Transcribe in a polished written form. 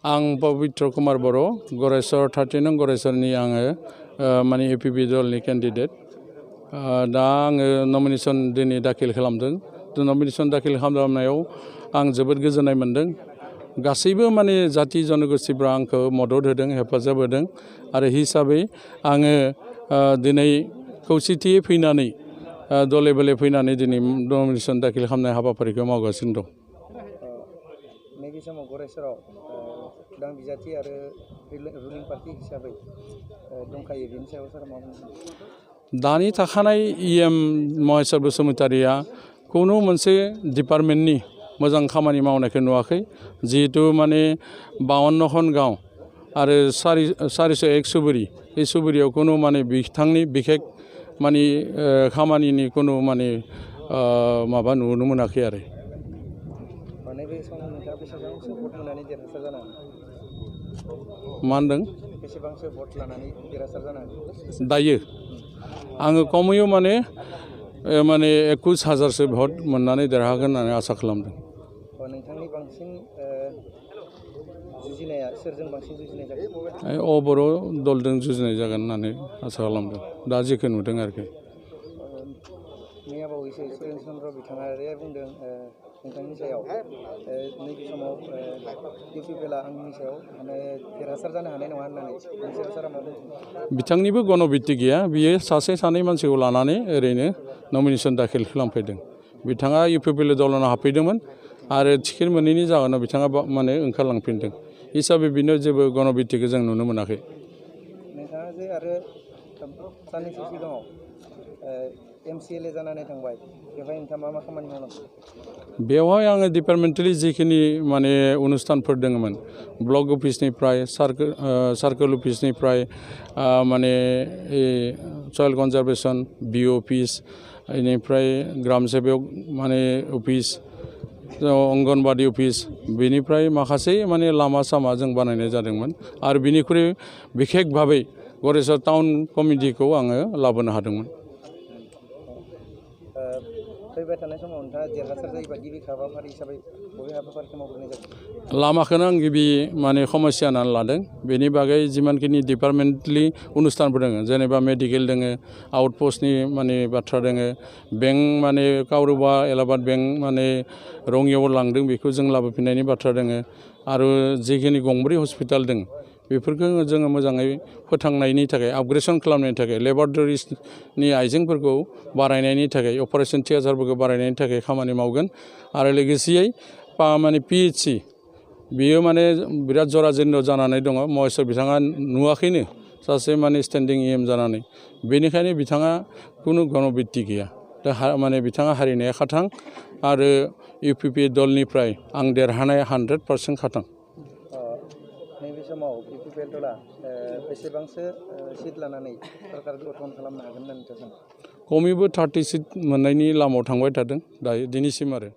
आं पवित्र कुमार बर' गरेस्वर 30 नं गरेस्वरनि आङो माने एपिपि दलनि केन्डिडेट दा आङो नमिनेसन दिनै दाखिल खालामदों नमिनेसन दाखिल खालामनायाव आं जोबोद गोजोननाय मोनदों गासैबो माने जाति जनगोष्ठीफ्रा आंखौ मदद होदों हेफाजाब होदों आरो हिसाबै आङो दिनै खौसेथियै फैनानै दले बले फैनानै दिनै नमिनेसन दाखिल खालामनाय हाबाफारिखौ मावगासिनो दं नैबे समाव गरेस्वराव उदां बिजाथि आरो रुलिं पार्टी हिसाबै दंखायो बेनि सायाव सार मा बुंगोन दानि थाखानाय इएम महेश्वर बसुमतारिया कुनु मोनसे डिपार्टमेन्टनि मोजां खामानि मावनायखौ नुवाखै जिहेतु माने 52खन गांव आरो 401 सुबुरि बे सुबुरियाव कुनु माने बिथांनि बिखेक माने खामानिनि कुनु माने माबा नुनो मोनाखै आरो नैबे समाव नोंथाङा बेसेबांसो भट मोननानै देरहासार जानो मा होनदों बेसेबांसो भट लानानै देरहासार जानो दायो आङो खमैयो माने 21,000सो भट मोननानै देरहागोन होननानै आसा खालामदों नोंथांनि बांसिन जुजिनाया सोरजों बांसिन जुजिनाय जागोन बर' दलजों जुजिनाय जागोन होननानै आसा खालामदों दा जेखौ नुदों आरोखि मैया बावैसो सुरेन चन्द्र बिथाङा बुंदों नोंथांनि सायाव नैबे समाव इउपिपिएलआ आंनि सायाव माने देरहासार जानो हानाय नङा होननानै बेनि सायाव सारा मा बुंगोन बिथांनिबो गन'बित्ति गैया बियो सासे सानै मानसिखौ लानानै ओरैनो नमिनेसन दाखिल खालामफैदों बिथाङा इउपिपिएल दलाव हाबफैदोंमोन आरो टिकेट मोनैनि जाहोनाव बिथाङा माने ओंखारलांफिनदों हिसाबै बिनो जेबो गन'बित्तिखौ जों नुनो मोनाखै नोंथाङा जे आरो साननैसो सिगाङाव MCLA जानानै थांबाय बेवहाय नोंथाङा मा मा खामानि मावनांगौ बेवहाय आङो डिपार्टमेन्टेलि जिखिनि माने अनुस्थानफोर दङमोन ब्लक अफिसनिफ्राय सार्कोल अफिसनिफ्राय माने सयल कनजारभेसन BO अफिस बेनिफ्राय ग्राम सेबक माने अफिस अंगनबादि अफिस बेनिफ्राय माखासे माने लामा सामा जों बानायनाय जादोंमोन आरो बिनिख्रुइ बिखेक भाबै गरेस्वर टाउन कमिटिखौ आङो लाबोनो हादोंमोन फैबाय थानाय समाव नोंथाङा देरहासार जायोबा गिबि हाबाफारि हिसाबै बबे हाबाफारिखौ मावग्रोनाय जागोन लामाखौनो आं गिबि माने समस्या होननानै लादों बेनि बागै जिमानखिनि डिपार्टमेन्टलि अनुस्थानफोर दङ जेनेबा मेडिकेल दङ आउटपस्टनि माने बाथ्रा दङ बेंक माने काउरुबा एलाहाबाद बेंक माने रङियाव लांदों बेखौ जों लाबोफिननायनि बाथ्रा दङ आरो जिखिनि गंब्रै हस्पिटाल दङ बेफोरखौ जोङो मोजाङै फोथांनायनि थाखाय आपग्रेडेसन खालामनायनि थाखाय लेबरेटरिसनि आइजेंफोरखौ बारायनायनि थाखाय अपारेशन थियेटारफोरखौ बारायनायनि थाखाय खामानि मावगोन आरो लोगोसेयै माने PHC बियो माने बिराद जराजेन्न जानानै दङ महेश्वर बिथाङा नुवाखैनो सासे माने स्टेन्डिं EM जानानै बेनिखायनो बिथाङा कुनु गन'बित्ति गैया दा माने बिथाङा हारिनाया खाथां आरो UPP दलनिफ्राय आं देरहानाया 100% खाथां नैबे समाव इउपिपिएल दला बेसेबांसो सिट लानानै सरकार गठन खालामनो हागोन होननानै नोंथाङा सानो खमैबो 30 सिट मोननायनि लामायाव थांबाय थादों दायो दिनैसिम आरो